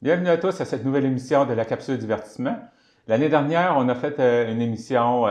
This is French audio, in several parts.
Bienvenue à tous à cette nouvelle émission de la Capsule Divertissement. L'année dernière, on a fait une émission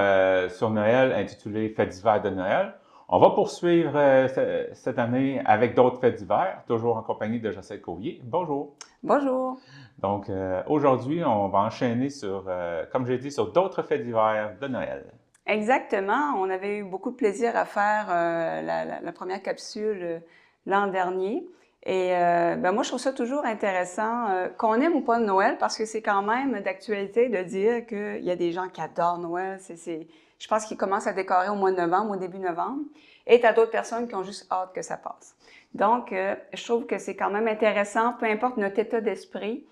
sur Noël intitulée Faits divers de Noël. On va poursuivre cette année avec d'autres faits divers, toujours en compagnie de Jocelyne Courrier. Bonjour. Bonjour. Donc, aujourd'hui, on va enchaîner sur, comme j'ai dit, sur d'autres faits divers de Noël. Exactement. On avait eu beaucoup de plaisir à faire la première capsule l'an dernier. Et moi, je trouve ça toujours intéressant, qu'on aime ou pas Noël, parce que c'est quand même d'actualité de dire qu'il y a des gens qui adorent Noël. Je pense qu'ils commencent à décorer au mois de novembre, au début novembre. Et tu as d'autres personnes qui ont juste hâte que ça passe. Donc, je trouve que c'est quand même intéressant, peu importe notre état d'esprit,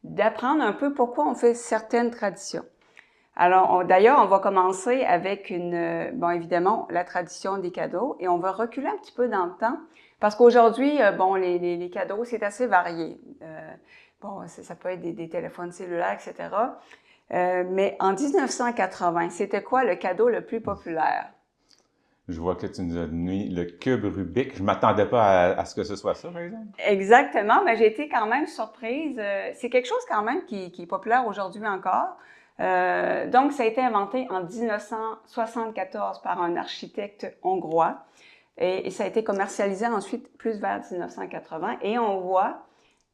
d'apprendre un peu pourquoi on fait certaines traditions. Alors, d'ailleurs, on va commencer avec évidemment, la tradition des cadeaux et on va reculer un petit peu dans le temps parce qu'aujourd'hui, les cadeaux, c'est assez varié. Ça peut être des téléphones cellulaires, etc. Mais en 1980, c'était quoi le cadeau le plus populaire? Je vois que tu nous as donné le cube Rubik. Je ne m'attendais pas à ce que ce soit ça, par exemple. Exactement, mais j'ai été quand même surprise. C'est quelque chose quand même qui est populaire aujourd'hui encore. Donc, ça a été inventé en 1974 par un architecte hongrois et ça a été commercialisé ensuite plus vers 1980 et on voit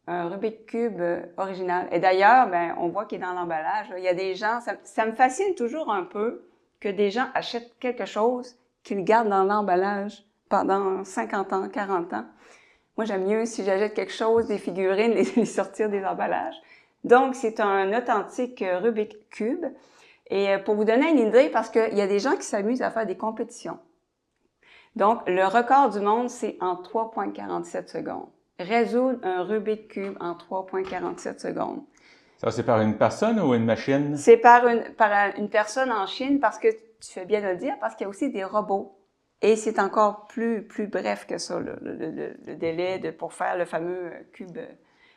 un Rubik's Cube original. Et d'ailleurs, on voit qu'il est dans l'emballage. Il y a des gens, ça me fascine toujours un peu que des gens achètent quelque chose qu'ils gardent dans l'emballage pendant 50 ans, 40 ans. Moi, j'aime mieux, si j'achète quelque chose, des figurines, les sortir des emballages. Donc, c'est un authentique Rubik's Cube. Et pour vous donner une idée, parce qu'il y a des gens qui s'amusent à faire des compétitions. Donc, le record du monde, c'est en 3,47 secondes. Résoudre un Rubik's Cube en 3,47 secondes. Ça, c'est par une personne ou une machine? C'est par une personne en Chine, parce que, tu fais bien de le dire, parce qu'il y a aussi des robots. Et c'est encore plus bref que ça, le délai pour faire le fameux cube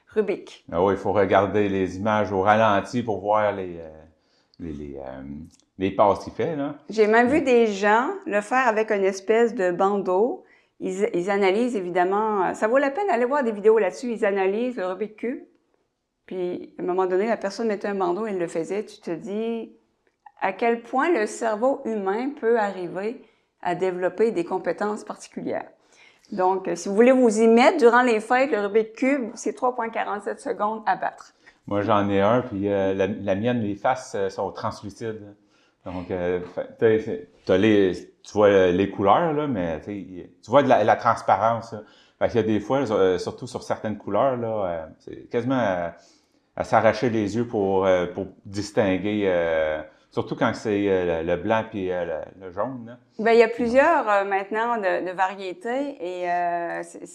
Rubik. Ah oui, il faut regarder les images au ralenti pour voir les passes qu'il fait, là. J'ai même vu des gens le faire avec une espèce de bandeau. Ils analysent évidemment, ça vaut la peine d'aller voir des vidéos là-dessus, ils analysent le Rubik's Cube. Puis, à un moment donné, la personne mettait un bandeau et elle le faisait. Tu te dis à quel point le cerveau humain peut arriver à développer des compétences particulières. Donc, si vous voulez vous y mettre durant les fêtes, le Rubik's Cube, c'est 3,47 secondes à battre. Moi, j'en ai un, puis la mienne, les faces sont translucides. Donc, tu vois les couleurs, là, mais tu vois de la transparence. Là. Fait qu'il y a des fois, surtout sur certaines couleurs, là, c'est quasiment à s'arracher les yeux pour distinguer, surtout quand c'est le blanc puis le jaune. Là. Il y a plusieurs maintenant de variétés et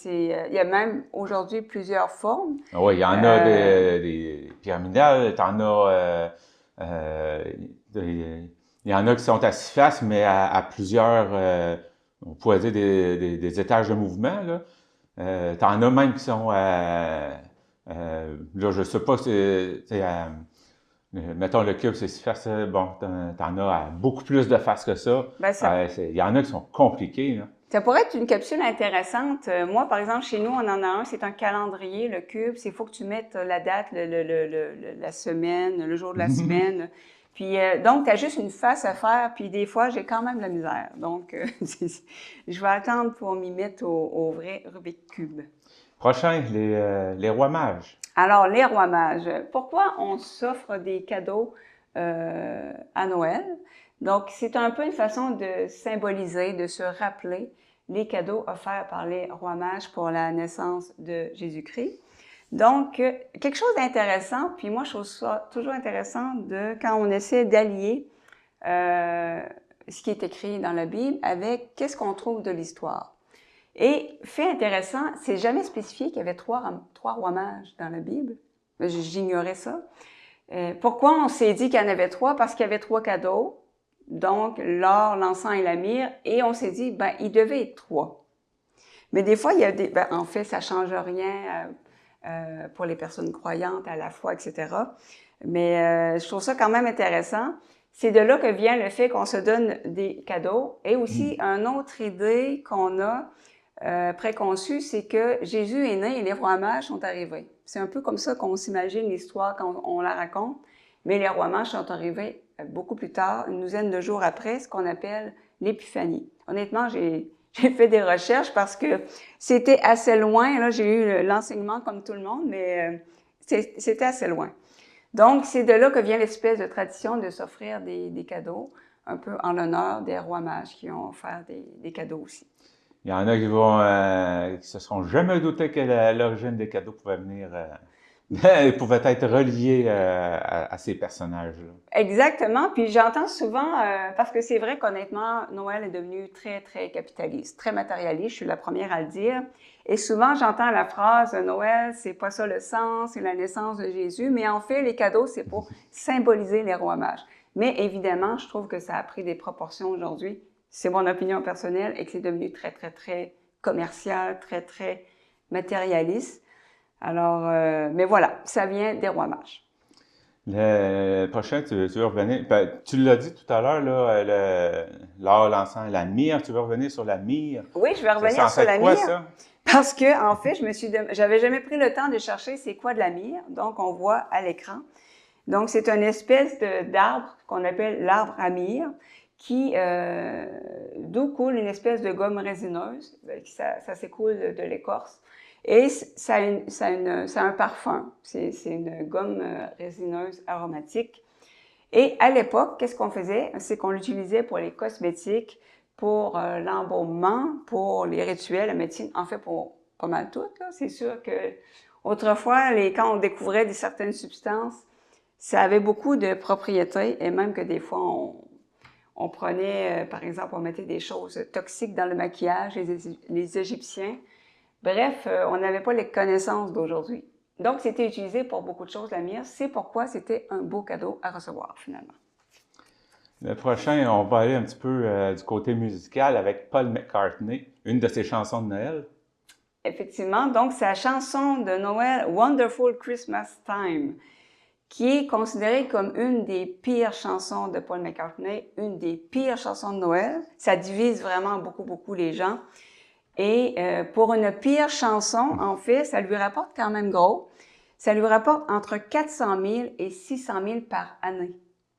il y a même aujourd'hui plusieurs formes. Oui, il y en a des pyramidales, t'en as il y en a qui sont à 6 faces, mais à plusieurs, on pourrait dire des étages de mouvement. Là. T'en as même qui sont là, je sais pas, mettons le cube, c'est 6 faces, bon, t'en as à beaucoup plus de faces que ça. Il y en a qui sont compliqués. Là. Ça pourrait être une capsule intéressante. Moi, par exemple, chez nous, on en a un, c'est un calendrier, le cube. Il faut que tu mettes la date, la semaine, le jour de la semaine. Puis, donc, tu as juste une face à faire, puis des fois, j'ai quand même de la misère. Donc, je vais attendre pour m'y mettre au vrai Rubik's Cube. Prochain, les rois mages. Alors, les rois mages. Pourquoi on s'offre des cadeaux à Noël? Donc, c'est un peu une façon de symboliser, de se rappeler les cadeaux offerts par les rois mages pour la naissance de Jésus-Christ. Donc, quelque chose d'intéressant, puis moi, je trouve ça toujours intéressant quand on essaie d'allier ce qui est écrit dans la Bible avec qu'est-ce qu'on trouve de l'histoire. Et, fait intéressant, c'est jamais spécifié qu'il y avait trois rois mages dans la Bible. J'ignorais ça. Pourquoi on s'est dit qu'il y en avait 3? Parce qu'il y avait 3 cadeaux. Donc, l'or, l'encens et la myrrhe. Et on s'est dit, il devait être 3. Mais des fois, il y a en fait, ça change rien pour les personnes croyantes à la foi, etc. Mais je trouve ça quand même intéressant. C'est de là que vient le fait qu'on se donne des cadeaux. Et aussi, une autre idée qu'on a, préconçue, c'est que Jésus est né et les rois mages sont arrivés. C'est un peu comme ça qu'on s'imagine l'histoire quand on la raconte, mais les rois mages sont arrivés beaucoup plus tard, une douzaine de jours après, ce qu'on appelle l'Épiphanie. Honnêtement, j'ai fait des recherches parce que c'était assez loin. Là, j'ai eu l'enseignement comme tout le monde, mais c'était assez loin. Donc, c'est de là que vient l'espèce de tradition de s'offrir des cadeaux, un peu en l'honneur des rois mages qui ont offert des cadeaux aussi. Il y en a qui se sont jamais doutés que l'origine des cadeaux pouvait venir, pouvait être reliée à ces personnages-là. Exactement. Puis j'entends souvent, parce que c'est vrai qu'honnêtement, Noël est devenu très, très capitaliste, très matérialiste. Je suis la première à le dire. Et souvent, j'entends la phrase Noël, c'est pas ça le sens, c'est la naissance de Jésus. Mais en fait, les cadeaux, c'est pour symboliser les rois mages. Mais évidemment, je trouve que ça a pris des proportions aujourd'hui. C'est mon opinion personnelle et que c'est devenu très, très, très commercial, très, très matérialiste. Alors, mais voilà, ça vient des rois mages. Le prochain, tu veux revenir, ben, tu l'as dit tout à l'heure, là, l'or, l'encens, la myrrhe, tu veux revenir sur la myrrhe? Oui, je vais revenir sur la myrrhe. Ça? Parce que, en fait, j'avais jamais pris le temps de chercher c'est quoi de la myrrhe, donc on voit à l'écran. Donc, c'est une espèce d'arbre qu'on appelle l'arbre à myrrhe, d'où coule une espèce de gomme résineuse, ça s'écoule de l'écorce. Et ça a un parfum, c'est une gomme résineuse aromatique. Et à l'époque, qu'est-ce qu'on faisait? C'est qu'on l'utilisait pour les cosmétiques, pour l'embaumement, pour les rituels, la médecine, en fait pour pas mal tout. C'est sûr que autrefois, quand on découvrait certaines substances, ça avait beaucoup de propriétés et même que des fois, on prenait, par exemple, on mettait des choses toxiques dans le maquillage, les Égyptiens. Bref, on n'avait pas les connaissances d'aujourd'hui. Donc, c'était utilisé pour beaucoup de choses, la myrrhe. C'est pourquoi c'était un beau cadeau à recevoir, finalement. Le prochain, on va aller un petit peu du côté musical avec Paul McCartney, une de ses chansons de Noël. Effectivement, donc sa chanson de Noël, Wonderful Christmas Time, qui est considérée comme une des pires chansons de Paul McCartney, une des pires chansons de Noël. Ça divise vraiment beaucoup, beaucoup les gens. Et pour une pire chanson, en fait, ça lui rapporte quand même gros. Ça lui rapporte entre 400 000 et 600 000 par année,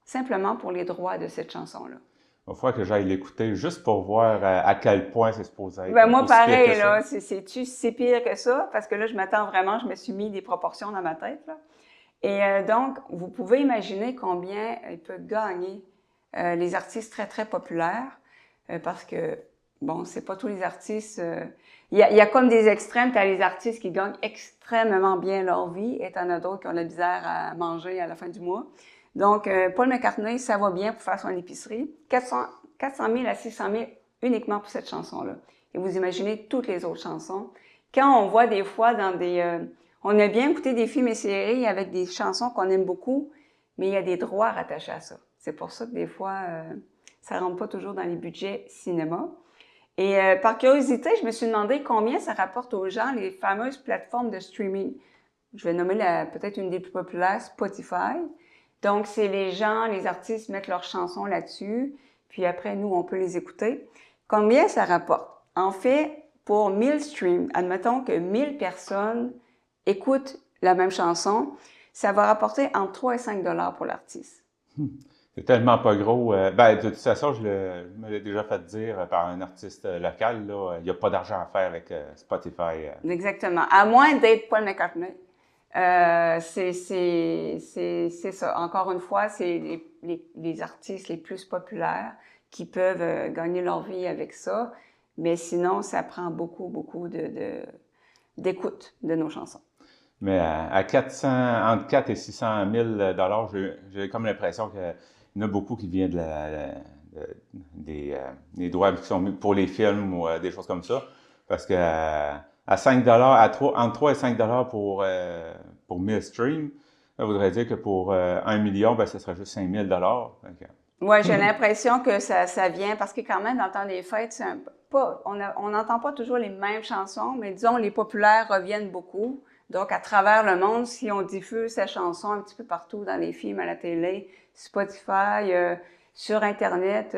simplement pour les droits de cette chanson-là. Il va falloir que j'aille l'écouter juste pour voir à quel point c'est supposé être. Ben moi, pareil, là, c'est pire que ça, parce que là, je m'attends vraiment, je me suis mis des proportions dans ma tête, là. Et donc, vous pouvez imaginer combien il peut gagner les artistes très, très populaires, parce que, bon, c'est pas tous les artistes... Il y a comme des extrêmes, tu as les artistes qui gagnent extrêmement bien leur vie, et tu en as d'autres qui ont de la misère à manger à la fin du mois. Donc, Paul McCartney, ça va bien pour faire son épicerie. 400 000 à 600 000 uniquement pour cette chanson-là. Et vous imaginez toutes les autres chansons. Quand on voit des fois dans on a bien écouté des films et séries avec des chansons qu'on aime beaucoup, mais il y a des droits rattachés à ça. C'est pour ça que des fois, ça rentre pas toujours dans les budgets cinéma. Et par curiosité, je me suis demandé combien ça rapporte aux gens les fameuses plateformes de streaming. Je vais nommer peut-être une des plus populaires, Spotify. Donc, c'est les gens, les artistes mettent leurs chansons là-dessus, puis après, nous, on peut les écouter. Combien ça rapporte? En fait, pour 1000 streams, admettons que 1000 personnes écoutent la même chanson, ça va rapporter entre 3 et 5 $ pour l'artiste. C'est tellement pas gros. Ben, de toute façon, je me l'ai déjà fait dire par un artiste local, là, il n'y a pas d'argent à faire avec Spotify. Exactement. À moins d'être Paul McCartney. C'est ça. Encore une fois, c'est les artistes les plus populaires qui peuvent gagner leur vie avec ça. Mais sinon, ça prend beaucoup, beaucoup d'écoute de nos chansons. Mais à 400, entre 4 et 600 000 $, j'ai comme l'impression qu'il y en a beaucoup qui viennent des droits qui sont mis pour les films ou des choses comme ça. Parce que à 5 entre 3 et 5 $ pour 1000 streams, ça voudrait dire que pour 1 million, ben, ce serait juste 5 000 $. Oui, j'ai l'impression que ça vient parce que quand même, dans le temps des fêtes, on n'entend pas toujours les mêmes chansons, mais disons, les populaires reviennent beaucoup. Donc, à travers le monde, si on diffuse sa chanson un petit peu partout dans les films, à la télé, Spotify, sur Internet,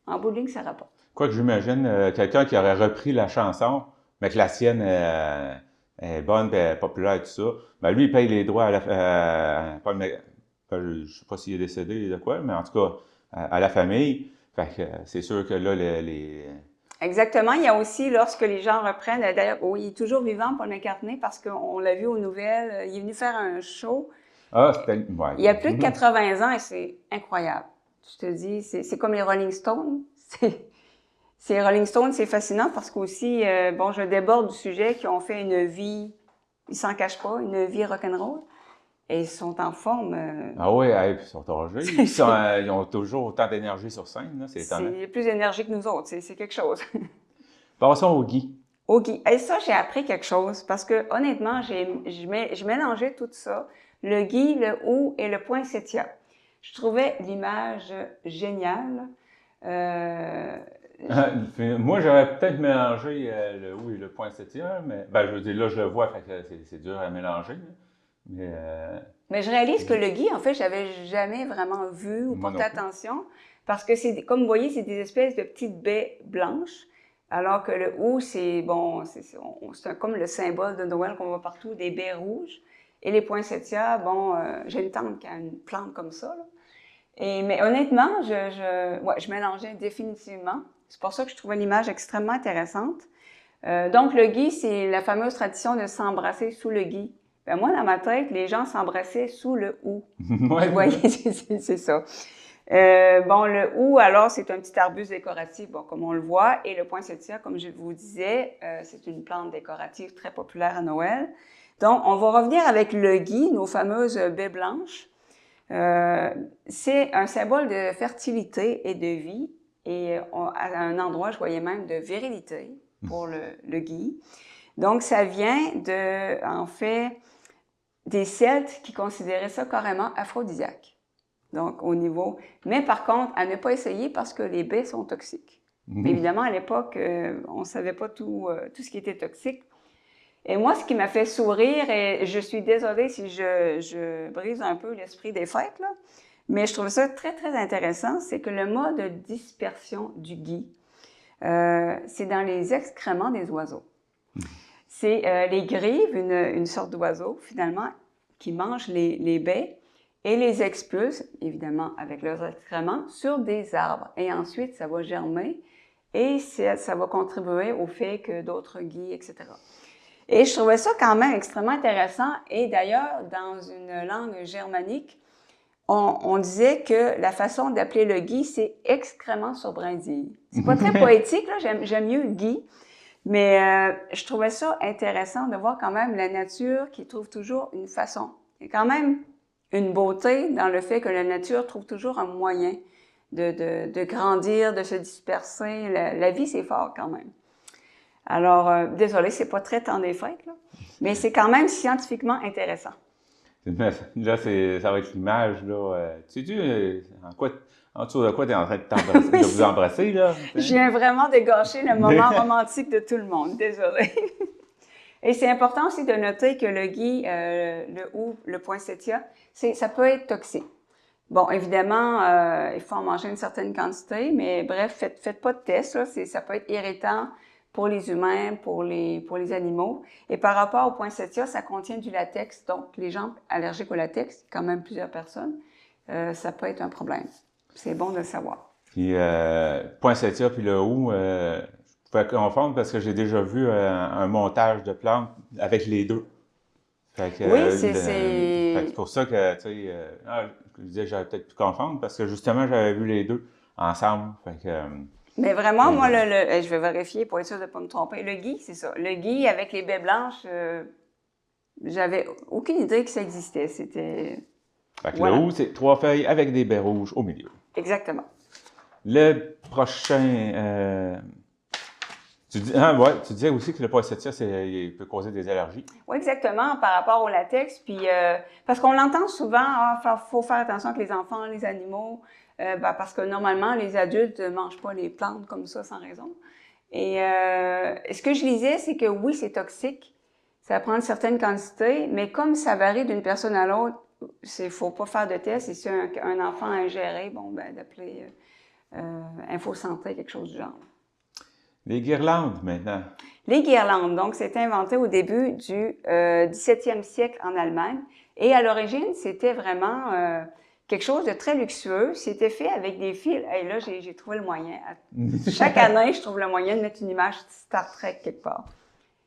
en bout de ligne, ça rapporte. Quoi que j'imagine, quelqu'un qui aurait repris la chanson, mais que la sienne est bonne, puis est populaire et tout ça, ben lui, il paye les droits à Paul je sais pas s'il est décédé de quoi, mais en tout cas, à la famille. Fait que c'est sûr que là, Exactement. Il y a aussi, lorsque les gens reprennent, d'ailleurs, oui, il est toujours vivant, Paul McCartney, parce qu'on l'a vu aux nouvelles, il est venu faire un show. Ah, c'était... Ouais. Il y a plus de 80 ans et c'est incroyable. Je te dis, c'est comme les Rolling Stones. C'est Rolling Stones, c'est fascinant parce qu'aussi, bon, je déborde du sujet, qui ont fait une vie, ils s'en cachent pas, une vie rock'n'roll. Et ils sont en forme. Ah oui, puis ils sont âgés. Ils ont toujours autant d'énergie sur scène, là, c'est étonnant. C'est plus énergique que nous autres, c'est quelque chose. Passons au Guy. Au Guy. Et ça, j'ai appris quelque chose parce que, honnêtement, je mélangeais tout ça, le Guy, le OU et le poinsettia. Je trouvais l'image géniale. Moi, j'aurais peut-être mélangé le OU et le poinsettia, mais ben, je veux dire, là, je le vois, fait que c'est dur à mélanger. Là. Mais je réalise que le Guy, en fait, j'avais jamais vraiment vu ou porté attention parce que c'est, comme vous voyez, c'est des espèces de petites baies blanches. Alors que le OU, c'est bon, c'est comme le symbole de Noël qu'on voit partout, des baies rouges. Et les poinsettias, bon, j'ai une tante qui a une plante comme ça, là. Mais honnêtement, je mélangeais définitivement. C'est pour ça que je trouvais l'image extrêmement intéressante. Donc, le Guy, c'est la fameuse tradition de s'embrasser sous le Guy. Ben moi, dans ma tête, les gens s'embrassaient sous le OU. Ouais. Vous voyez, c'est ça. Bon, le OU, alors, c'est un petit arbuste décoratif, bon, comme on le voit, et le poinsettia, comme je vous disais, c'est une plante décorative très populaire à Noël. Donc, on va revenir avec le Guy, nos fameuses baies blanches. C'est un symbole de fertilité et de vie, et à un endroit, je voyais même de virilité pour le Guy. Donc, ça vient en fait, des Celtes qui considéraient ça carrément aphrodisiaque. Donc, au niveau... Mais par contre, à ne pas essayer parce que les baies sont toxiques. Mais évidemment, à l'époque, on ne savait pas tout ce qui était toxique. Et moi, ce qui m'a fait sourire, et je suis désolée si je brise un peu l'esprit des fêtes, là, mais je trouve ça très, très intéressant, c'est que le mode de dispersion du Guy, c'est dans les excréments des oiseaux. C'est les grives, une sorte d'oiseau, finalement, qui mange les baies et les expulse, évidemment, avec leurs excréments, sur des arbres. Et ensuite, ça va germer et ça va contribuer au fait que d'autres guis, etc. Et je trouvais ça quand même extrêmement intéressant. Et d'ailleurs, dans une langue germanique, on disait que la façon d'appeler le Guy, c'est excrément sur brindille. C'est pas très poétique, là, j'aime mieux Guy. Mais je trouvais ça intéressant de voir quand même la nature qui trouve toujours une façon. Il y a quand même une beauté dans le fait que la nature trouve toujours un moyen de grandir, de se disperser. La vie, c'est fort quand même. Alors, désolé, c'est pas très temps des fêtes, là, mais c'est quand même scientifiquement intéressant. Là, ça va être l'image, là. Tu sais-tu, en dessous de quoi tu es en train de, Oui, de vous embrasser, là? Je viens vraiment de gâcher le moment romantique de tout le monde, désolé. Et c'est important aussi de noter que le Guy, le OU, le poinsettia, ça peut être toxique. Bon, évidemment, il faut en manger une certaine quantité, mais bref, faites pas de test, là, ça peut être irritant pour les humains, pour les animaux. Et par rapport au poinsettia, ça contient du latex, donc les gens allergiques au latex, quand même plusieurs personnes, ça peut être un problème. C'est bon de le savoir. Puis, poinsettia puis le OU, je pouvais confondre parce que j'ai déjà vu un montage de plantes avec les deux. Fait que, oui, c'est pour ça que, tu sais, je disais j'aurais peut-être pu confondre parce que justement, j'avais vu les deux ensemble. Fait que, mais vraiment, moi, je vais vérifier pour être sûr de ne pas me tromper. Le Guy, c'est ça. Le Guy avec les baies blanches, j'avais aucune idée que ça existait. C'était... Fait que voilà. Le OU, c'est 3 feuilles avec des baies rouges au milieu. Exactement. Le prochain... tu disais aussi que le poinsettia, il peut causer des allergies. Oui, exactement, par rapport au latex. Puis, parce qu'on l'entend souvent, faut faire attention avec les enfants, les animaux, parce que normalement, les adultes ne mangent pas les plantes comme ça sans raison. Et ce que je lisais, c'est que oui, c'est toxique, ça prend une certaine quantité, mais comme ça varie d'une personne à l'autre, il ne faut pas faire de test. Et si un enfant a ingéré, bon, ben d'appeler Info Santé, quelque chose du genre. Les guirlandes, maintenant. Les guirlandes, donc, c'était inventé au début du 17e siècle en Allemagne. Et à l'origine, c'était vraiment quelque chose de très luxueux. C'était fait avec des fils. Et là, j'ai trouvé le moyen. Chaque année, je trouve le moyen de mettre une image de Star Trek quelque part.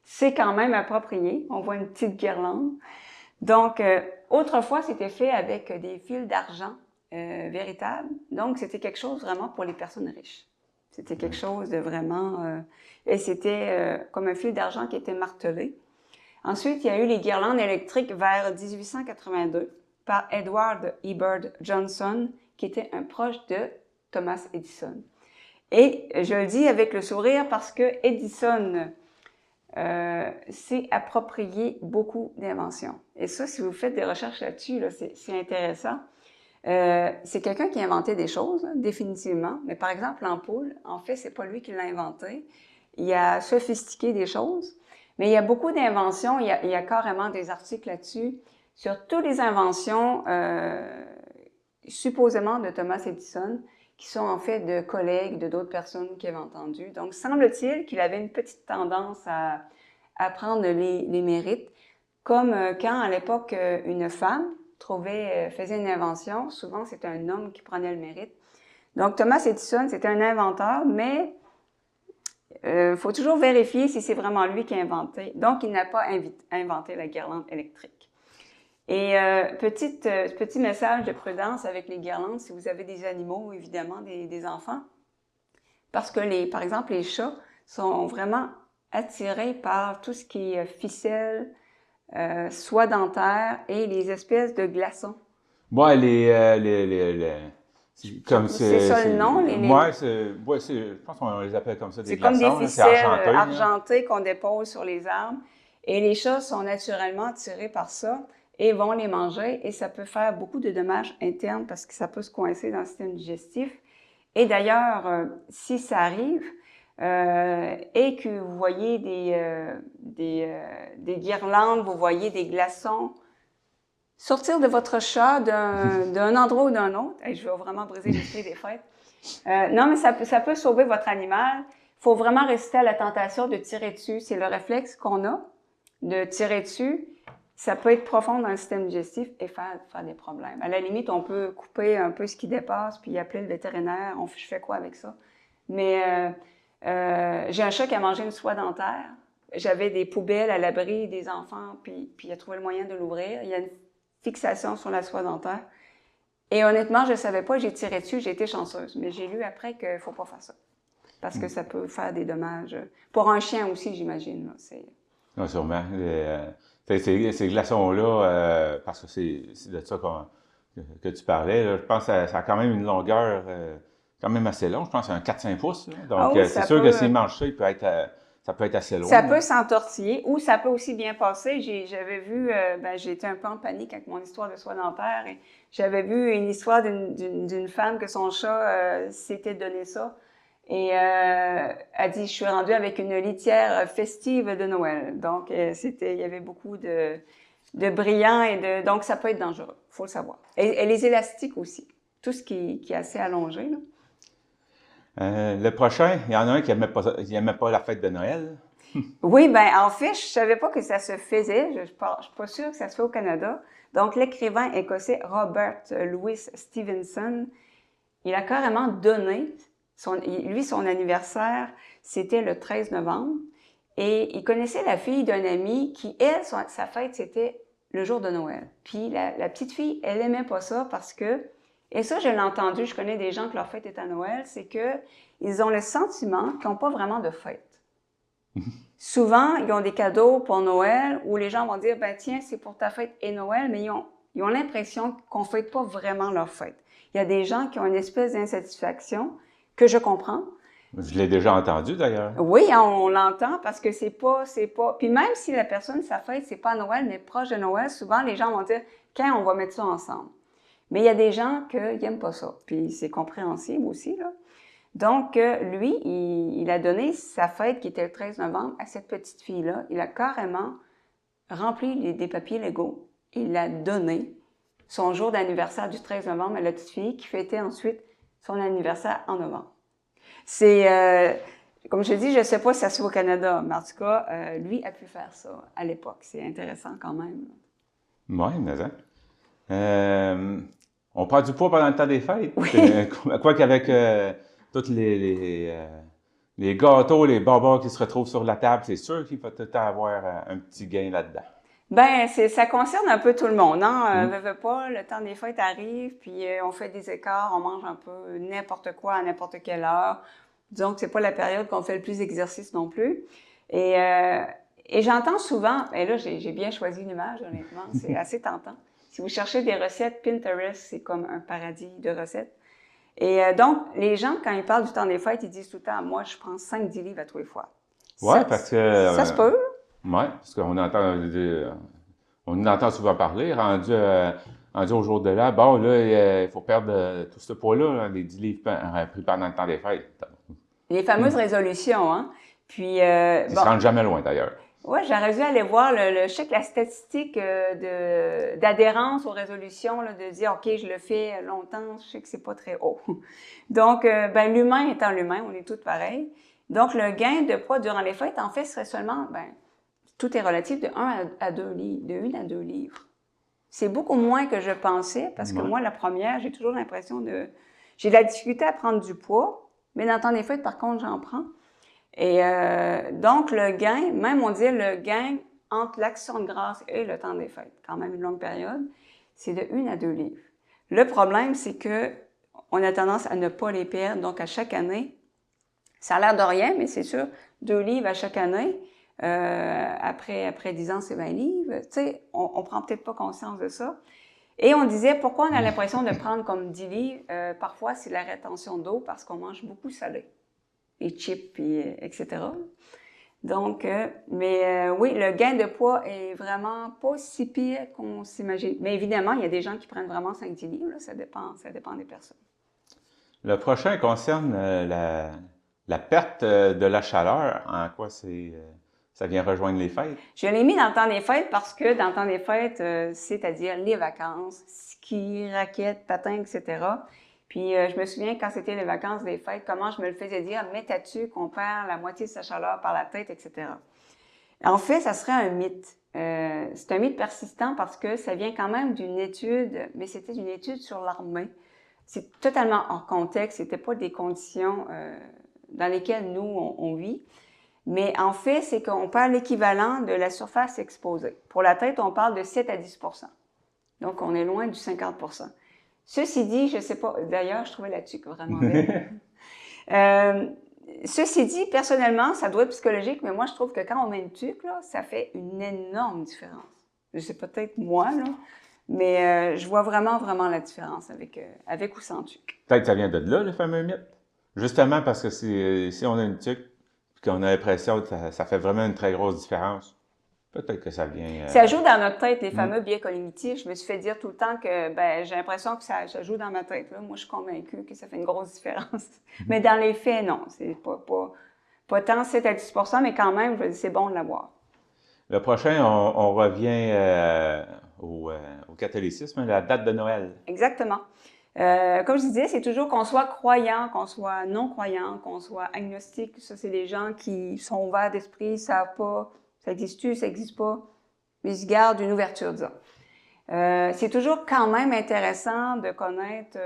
C'est quand même approprié. On voit une petite guirlande. Donc, autrefois, c'était fait avec des fils d'argent véritables. Donc, c'était quelque chose vraiment pour les personnes riches. C'était quelque chose de vraiment... et c'était comme un fil d'argent qui était martelé. Ensuite, il y a eu les guirlandes électriques vers 1882 par Edward Ebert Johnson, qui était un proche de Thomas Edison. Et je le dis avec le sourire parce que Edison s'est approprié beaucoup d'inventions. Et ça, si vous faites des recherches là-dessus, là, c'est intéressant. C'est quelqu'un qui a inventé des choses, hein, définitivement. Mais par exemple, l'ampoule, en fait, c'est pas lui qui l'a inventé. Il a sophistiqué des choses. Mais il y a beaucoup d'inventions. Il y a carrément des articles là-dessus sur toutes les inventions supposément de Thomas Edison, qui sont en fait de collègues, de d'autres personnes qui avaient entendu. Donc, semble-t-il qu'il avait une petite tendance à prendre les mérites, comme quand, à l'époque, une femme faisait une invention, souvent c'était un homme qui prenait le mérite. Donc, Thomas Edison, c'était un inventeur, mais faut toujours vérifier si c'est vraiment lui qui a inventé. Donc, il n'a pas inventé la guirlande électrique. Et petit message de prudence avec les guirlandes, si vous avez des animaux, évidemment, des enfants, parce que, par exemple, les chats sont vraiment attirés par tout ce qui est ficelle, soie dentaire et les espèces de glaçons. Ouais, comme c'est ça le nom? Ouais, je pense qu'on les appelle comme ça, des glaçons. C'est comme des ficelles argentées hein? qu'on dépose sur les arbres. Et les chats sont naturellement attirés par ça et vont les manger. Et ça peut faire beaucoup de dommages internes parce que ça peut se coincer dans le système digestif. Et d'ailleurs, si ça arrive et que vous voyez des guirlandes, vous voyez des glaçons, sortir de votre chat d'un endroit ou d'un autre, je vais vraiment briser l'esprit des fêtes. Non, mais ça peut sauver votre animal. Il faut vraiment résister à la tentation de tirer dessus. C'est le réflexe qu'on a de tirer dessus. Ça peut être profond dans le système digestif et faire des problèmes. À la limite, on peut couper un peu ce qui dépasse puis appeler le vétérinaire. Je fais quoi avec ça? Mais j'ai un chat qui a mangé une soie dentaire. J'avais des poubelles à l'abri des enfants, puis il a trouvé le moyen de l'ouvrir. Il y a une fixation sur la soie dentaire. Et honnêtement, je ne savais pas, j'ai tiré dessus, j'ai été chanceuse. Mais j'ai lu après qu'il ne faut pas faire ça. Parce que ça peut faire des dommages. Pour un chien aussi, j'imagine. Oui, sûrement. Ces glaçons-là, parce que c'est de ça que tu parlais, là, je pense que ça a quand même une longueur quand même assez longue. Je pense que c'est un 4-5 pouces. Là. Donc, c'est sûr que s'il mange ça, ça peut être assez long. Ça peut s'entortiller ou ça peut aussi bien passer. J'avais vu, j'ai été un peu en panique avec mon histoire de soie dentaire. Et j'avais vu une histoire d'une femme que son chat s'était donné ça. Et elle dit, je suis rendue avec une litière festive de Noël. Donc, il y avait beaucoup de brillants donc ça peut être dangereux, il faut le savoir. Et les élastiques aussi, tout ce qui est assez allongé, là. Le prochain, il y en a un qui n'aimait pas la fête de Noël. Oui, en fait, je savais pas que ça se faisait. Je suis pas sûre que ça se fait au Canada. Donc, l'écrivain écossais Robert Louis Stevenson, il a carrément donné, son anniversaire, c'était le 13 novembre. Et il connaissait la fille d'un ami qui, elle, sa fête, c'était le jour de Noël. Puis la petite fille, elle aimait pas ça parce que, et ça, je l'ai entendu, je connais des gens que leur fête est à Noël, c'est que ils ont le sentiment qu'ils n'ont pas vraiment de fête. Souvent, ils ont des cadeaux pour Noël où les gens vont dire, tiens, c'est pour ta fête et Noël, mais ils ont l'impression qu'on ne fête pas vraiment leur fête. Il y a des gens qui ont une espèce d'insatisfaction que je comprends. Je l'ai déjà entendu d'ailleurs. Oui, on l'entend parce que c'est pas. Puis même si la personne, sa fête, c'est pas Noël, mais proche de Noël, souvent les gens vont dire, quand on va mettre ça ensemble. Mais il y a des gens qui n'aiment pas ça. Puis c'est compréhensible aussi, là. Donc, lui, il a donné sa fête qui était le 13 novembre à cette petite fille-là. Il a carrément rempli des papiers légaux. Il a donné son jour d'anniversaire du 13 novembre à la petite fille qui fêtait ensuite son anniversaire en novembre. Comme je dis, je ne sais pas si ça se fait au Canada, mais en tout cas, lui a pu faire ça à l'époque. C'est intéressant quand même. Oui, mais ça. On prend du poids pendant le temps des fêtes. Oui. Quoi qu'avec tous les gâteaux, les bonbons qui se retrouvent sur la table, c'est sûr qu'il va tout le temps avoir un petit gain là-dedans. Ben, ça concerne un peu tout le monde, hein. Mm. Veux pas, le temps des fêtes arrive, puis on fait des écarts, on mange un peu n'importe quoi à n'importe quelle heure. Disons que c'est pas la période qu'on fait le plus d'exercice non plus. Et, euh, et j'entends souvent, et là, j'ai bien choisi l'image, honnêtement, c'est assez tentant. Si vous cherchez des recettes, Pinterest, c'est comme un paradis de recettes. Donc, les gens, quand ils parlent du temps des fêtes, ils disent tout le temps, moi, je prends 5-10 livres à tous les fois. Ouais, parce que Ça se peut. ouais, parce qu'on on entend souvent parler, rendu au jour de là, bon, là, il faut perdre tout ce poids-là, là, les 10 livres pris pendant le temps des fêtes. Les fameuses résolutions, hein. Puis, Ils bon, se rendent jamais loin, d'ailleurs. ouais, j'aurais dû aller voir je sais que la statistique d'adhérence aux résolutions, là, de dire, OK, je le fais longtemps, je sais que c'est pas très haut. Donc, ben, l'humain étant l'humain, on est tous pareils. Donc, le gain de poids durant les fêtes, en fait, serait seulement, ben, tout est relatif de 1 à 2 livres, de 1 à 2 livres. C'est beaucoup moins que je pensais, parce que Ouais. moi, la première, j'ai toujours l'impression j'ai de la difficulté à prendre du poids, mais dans le temps des fêtes, par contre, j'en prends. Donc, le gain, même on dit le gain entre l'action de grâce et le temps des fêtes, quand même une longue période, c'est de 1 à 2 livres. Le problème, c'est que on a tendance à ne pas les perdre. Donc, à chaque année, ça a l'air de rien, mais c'est sûr, 2 livres à chaque année. Après 10 ans, c'est 20 livres. Tu sais, on prend peut-être pas conscience de ça. Et on disait, pourquoi on a l'impression de prendre comme 10 livres? Parfois, c'est la rétention d'eau parce qu'on mange beaucoup salé. Les chips, puis, etc. Donc, oui, le gain de poids est vraiment pas si pire qu'on s'imagine. Mais évidemment, il y a des gens qui prennent vraiment 5-10 livres, là, ça dépend des personnes. Le prochain concerne la perte de la chaleur. En quoi ça vient rejoindre les fêtes? Je l'ai mis dans le temps des fêtes parce que dans le temps des fêtes, c'est-à-dire les vacances, ski, raquettes, patins, etc. Puis je me souviens quand c'était les vacances des fêtes, comment je me le faisais dire, mais t'as-tu qu'on perd la moitié de sa chaleur par la tête, etc. En fait, ça serait un mythe. C'est un mythe persistant parce que ça vient quand même d'une étude, mais c'était une étude sur l'armée. C'est totalement hors contexte, c'était pas des conditions dans lesquelles nous, on vit. Mais en fait, c'est qu'on parle l'équivalent de la surface exposée. Pour la tête, on parle de 7 à 10 %. Donc, on est loin du 50 %. Ceci dit, je ne sais pas, d'ailleurs, je trouvais la tuque vraiment belle. Ceci dit, personnellement, ça doit être psychologique, mais moi, je trouve que quand on met une tuque, là, ça fait une énorme différence. Je sais peut-être moi, là, mais je vois vraiment, vraiment la différence avec ou sans tuque. Peut-être que ça vient de là, le fameux mythe. Justement parce que si on a une tuque, puis qu'on a l'impression que ça fait vraiment une très grosse différence, peut-être que ça vient... Ça joue dans notre tête, les fameux biais cognitifs. Je me suis fait dire tout le temps que ben, j'ai l'impression que ça joue dans ma tête. Là. Moi, je suis convaincue que ça fait une grosse différence. Mais dans les faits, non. C'est pas tant 7 à 10 % mais quand même, je veux dire, c'est bon de l'avoir. Le prochain, on revient au catholicisme, la date de Noël. Exactement. Comme je disais, c'est toujours qu'on soit croyant, qu'on soit non-croyant, qu'on soit agnostique. Ça, c'est des gens qui sont ouverts d'esprit, ne savent pas, ça existe-tu, ça n'existe pas, mais ils gardent une ouverture, disons. C'est toujours quand même intéressant de connaître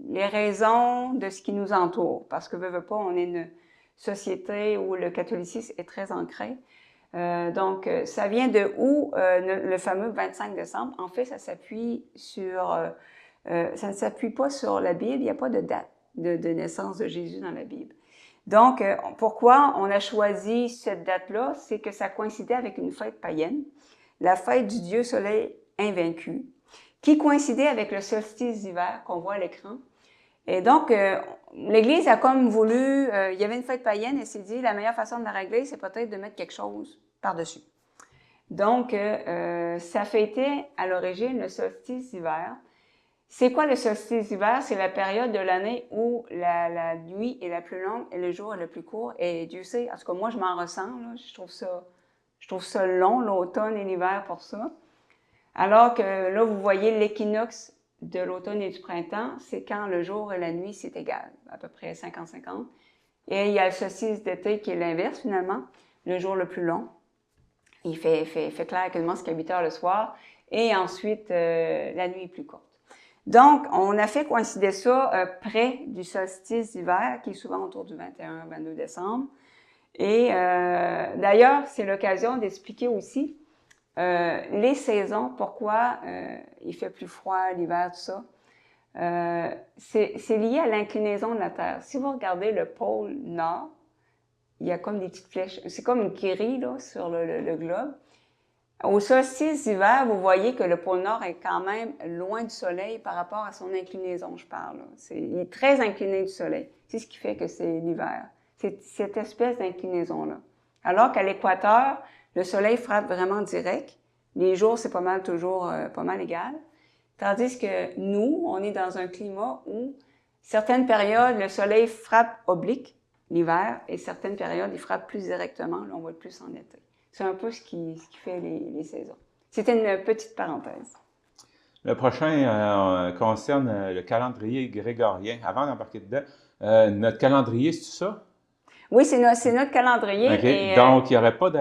les raisons de ce qui nous entoure, parce que, veut pas, on est une société où le catholicisme est très ancré. Donc, ça vient de où le fameux 25 décembre? En fait, ça s'appuie sur... ça ne s'appuie pas sur la Bible, il n'y a pas de date de naissance de Jésus dans la Bible. Donc, pourquoi on a choisi cette date-là? C'est que ça coïncidait avec une fête païenne, la fête du Dieu Soleil invaincu, qui coïncidait avec le solstice d'hiver qu'on voit à l'écran. Et donc, l'Église a comme voulu, il y avait une fête païenne et s'est dit, la meilleure façon de la régler, c'est peut-être de mettre quelque chose par-dessus. Donc, ça fêtait à l'origine le solstice d'hiver. C'est quoi le solstice d'hiver? C'est la période de l'année où la nuit est la plus longue et le jour est le plus court. Et Dieu sait, en tout cas, moi, je m'en ressens, là, je trouve ça long, l'automne et l'hiver pour ça. Alors que là, vous voyez l'équinoxe de l'automne et du printemps, c'est quand le jour et la nuit, c'est égal, à peu près 50-50. Et il y a le solstice d'été qui est l'inverse finalement, le jour le plus long. Il fait clair quasiment jusqu'à 8 heures le soir. Et ensuite, la nuit est plus courte. Donc, on a fait coïncider ça près du solstice d'hiver, qui est souvent autour du 21-22 décembre. Et d'ailleurs, c'est l'occasion d'expliquer aussi les saisons, pourquoi il fait plus froid l'hiver, tout ça. C'est lié à l'inclinaison de la Terre. Si vous regardez le pôle nord, il y a comme des petites flèches. C'est comme une grille là, sur le globe. Au solstice d'hiver, vous voyez que le pôle Nord est quand même loin du Soleil par rapport à son inclinaison, je parle. Il est très incliné du Soleil. C'est ce qui fait que c'est l'hiver. C'est cette espèce d'inclinaison-là. Alors qu'à l'équateur, le Soleil frappe vraiment direct. Les jours, c'est pas mal toujours pas mal égal. Tandis que nous, on est dans un climat où certaines périodes, le Soleil frappe oblique, l'hiver, et certaines périodes, il frappe plus directement. Là, on va être plus en été. C'est un peu ce qui fait les saisons. C'était une petite parenthèse. Le prochain concerne le calendrier grégorien. Avant d'embarquer dedans, notre calendrier, c'est ça? Oui, c'est notre calendrier. OK. Et, donc, il n'y aurait pas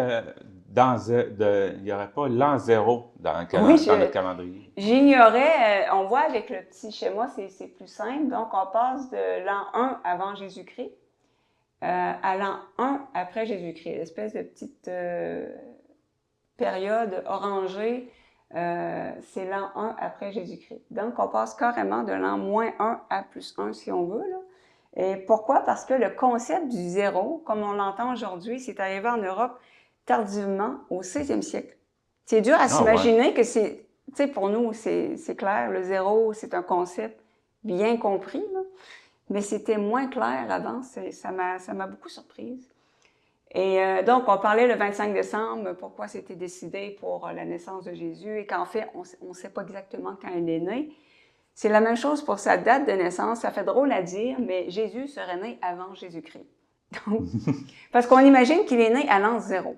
il y aurait pas l'an zéro dans notre calendrier. J'ignorais. On voit avec le petit schéma, c'est plus simple. Donc, on passe de l'an 1 avant Jésus-Christ à l'an 1 après Jésus-Christ. L'espèce de petite période orangée, c'est l'an 1 après Jésus-Christ. Donc, on passe carrément de l'an -1 à +1, si on veut, là. Et pourquoi? Parce que le concept du zéro, comme on l'entend aujourd'hui, c'est arrivé en Europe tardivement au 16e siècle. C'est dur à s'imaginer que c'est, tu sais, pour nous, c'est clair, le zéro, c'est un concept bien compris, là. Mais c'était moins clair avant, ça m'a beaucoup surprise. Et donc, on parlait le 25 décembre, pourquoi c'était décidé pour la naissance de Jésus, et qu'en fait, on ne sait pas exactement quand il est né. C'est la même chose pour sa date de naissance. Ça fait drôle à dire, mais Jésus serait né avant Jésus-Christ. Donc, parce qu'on imagine qu'il est né à l'an 0.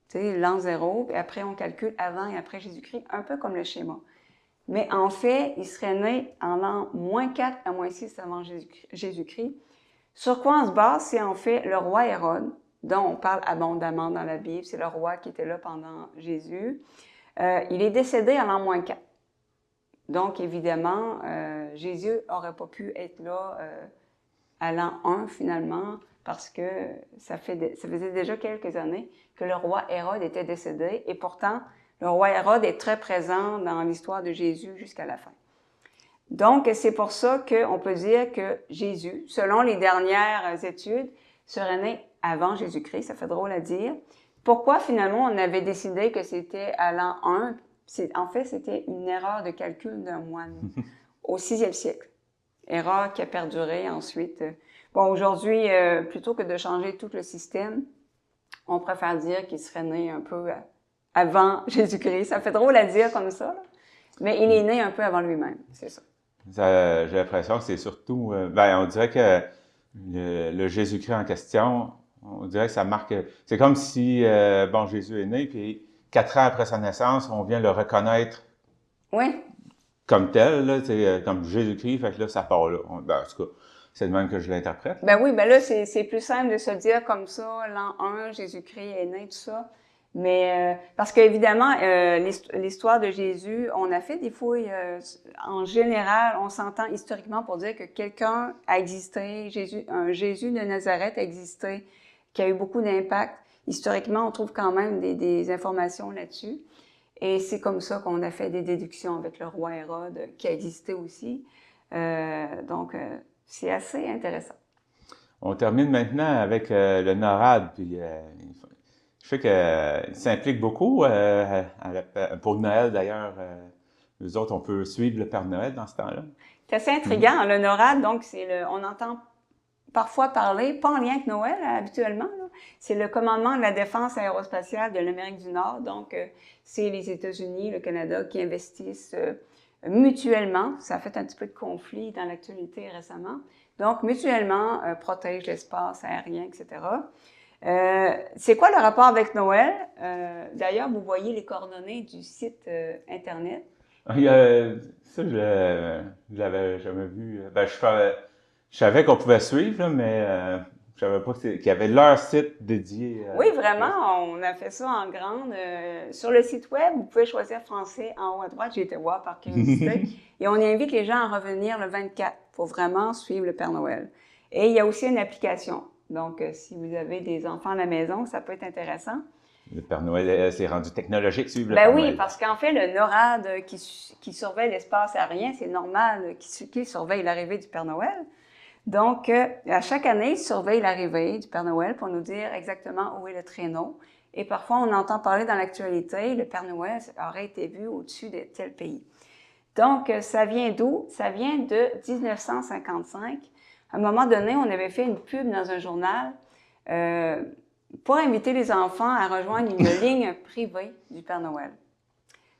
Tu sais, l'an 0, puis après on calcule avant et après Jésus-Christ, un peu comme le schéma. Mais en fait, il serait né en l'an -4 à -6 avant Jésus-Christ. Sur quoi on se base? C'est en fait le roi Hérode, dont on parle abondamment dans la Bible. C'est le roi qui était là pendant Jésus. Il est décédé en l'an -4. Donc, évidemment, Jésus n'aurait pas pu être là à l'an 1, finalement, parce que ça faisait déjà quelques années que le roi Hérode était décédé. Et pourtant, le roi Hérode est très présent dans l'histoire de Jésus jusqu'à la fin. Donc, c'est pour ça qu'on peut dire que Jésus, selon les dernières études, serait né avant Jésus-Christ. Ça fait drôle à dire. Pourquoi, finalement, on avait décidé que c'était à l'an 1? En fait, c'était une erreur de calcul d'un moine au 6e siècle. Erreur qui a perduré ensuite. Bon, aujourd'hui, plutôt que de changer tout le système, on préfère dire qu'il serait né un peu avant Jésus-Christ. Ça fait drôle à dire comme ça, là. Mais il est né un peu avant lui-même, c'est ça. J'ai l'impression que c'est surtout... on dirait que le Jésus-Christ en question, on dirait que ça marque... C'est comme si, Jésus est né, puis 4 ans après sa naissance, on vient le reconnaître comme tel, là, comme Jésus-Christ, fait que là, ça part là. En tout cas, c'est le même que je l'interprète. Ben oui, ben là, c'est plus simple de se dire comme ça, l'an 1, Jésus-Christ est né, tout ça. Mais parce qu'évidemment, l'histoire de Jésus, on a fait des fouilles, en général, on s'entend historiquement pour dire que quelqu'un a existé, un Jésus de Nazareth a existé, qui a eu beaucoup d'impact. Historiquement, on trouve quand même des informations là-dessus. Et c'est comme ça qu'on a fait des déductions avec le roi Hérode, qui a existé aussi. Donc, c'est assez intéressant. On termine maintenant avec le NORAD, puis je sais qu'il s'implique beaucoup pour Noël d'ailleurs. Nous autres, on peut suivre le Père Noël dans ce temps-là. C'est assez intriguant. Le NORAD, donc, on entend parfois parler, pas en lien avec Noël habituellement, c'est le commandement de la défense aérospatiale de l'Amérique du Nord. Donc, c'est les États-Unis, le Canada qui investissent mutuellement. Ça a fait un petit peu de conflit dans l'actualité récemment. Donc, mutuellement, protègent l'espace aérien, etc. C'est quoi le rapport avec Noël? D'ailleurs, vous voyez les coordonnées du site Internet. Ça, je l'avais jamais vu. Je savais qu'on pouvait suivre, là, mais Je savais pas qu'il y avait leur site dédié. Oui, vraiment, on a fait ça en grande. Sur le site web, vous pouvez choisir français en haut à droite. J'ai été voir par curiosité. Et on invite les gens à revenir le 24 pour vraiment suivre le Père Noël. Et il y a aussi une application. Donc, si vous avez des enfants à la maison, ça peut être intéressant. Le Père Noël, c'est rendu technologique, suivre le Ben Père oui, Noël. parce qu'en fait, le NORAD qui surveille l'espace aérien, c'est normal qu'il surveille l'arrivée du Père Noël. Donc, à chaque année, il surveille l'arrivée du Père Noël pour nous dire exactement où est le traîneau. Et parfois, on entend parler dans l'actualité, le Père Noël aurait été vu au-dessus de tel pays. Donc, ça vient d'où? Ça vient de 1955. À un moment donné, on avait fait une pub dans un journal pour inviter les enfants à rejoindre une ligne privée du Père Noël.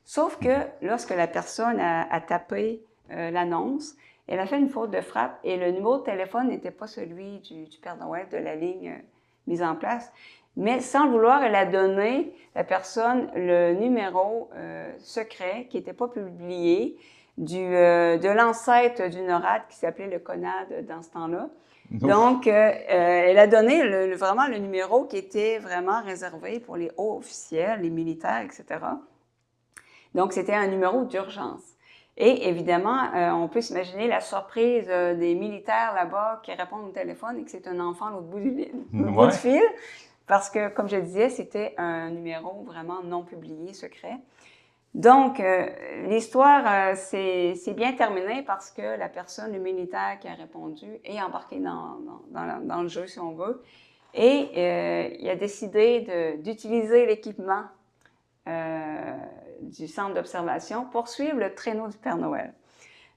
Sauf que lorsque la personne a tapé l'annonce, elle a fait une faute de frappe et le numéro de téléphone n'était pas celui du Père Noël, de la ligne mise en place. Mais sans le vouloir, elle a donné la personne le numéro secret qui n'était pas publié de l'ancêtre du NORAD qui s'appelait le CONAD dans ce temps-là. Donc, elle a donné vraiment le numéro qui était vraiment réservé pour les hauts officiels, les militaires, etc. Donc, c'était un numéro d'urgence. Et évidemment, on peut s'imaginer la surprise des militaires là-bas qui répondent au téléphone et que c'est un enfant à l'autre bout du fil. Parce que, comme je disais, c'était un numéro vraiment non publié, secret. Donc, l'histoire c'est bien terminé parce que la personne, le militaire qui a répondu, est embarqué dans le jeu, si on veut. Et il a décidé d'utiliser l'équipement du centre d'observation pour suivre le traîneau du Père Noël.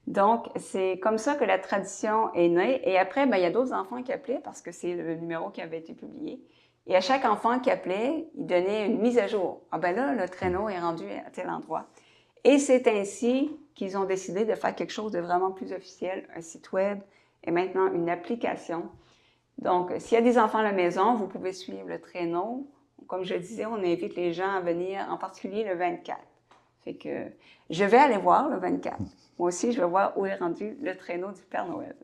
Donc, c'est comme ça que la tradition est née. Et après, il y a d'autres enfants qui appelaient parce que c'est le numéro qui avait été publié. Et à chaque enfant qui appelait, il donnait une mise à jour. Ah ben là, le traîneau est rendu à tel endroit. Et c'est ainsi qu'ils ont décidé de faire quelque chose de vraiment plus officiel, un site web et maintenant une application. Donc, s'il y a des enfants à la maison, vous pouvez suivre le traîneau. Comme je disais, on invite les gens à venir, en particulier le 24. Fait que je vais aller voir le 24. Moi aussi, je vais voir où est rendu le traîneau du Père Noël.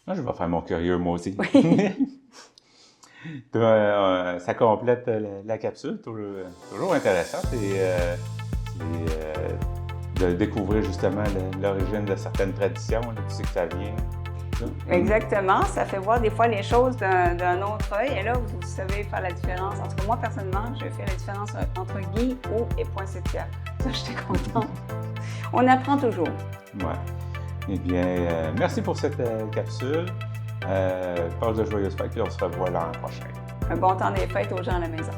Moi, je vais faire mon curieux, moi aussi. Oui. Ça complète la capsule, toujours intéressante, et de découvrir justement l'origine de certaines traditions, là, tu sais que ça vient. Exactement, ça fait voir des fois les choses d'un autre œil, et là, vous savez faire la différence. En tout cas, moi, personnellement, je fais la différence entre Guy, O et poinsettia. Ça, j'étais contente. On apprend toujours. Ouais. Eh bien, merci pour cette capsule. Passe de joyeuses fêtes, puis on se revoit l'an prochain. Un bon temps des fêtes aux gens à la maison.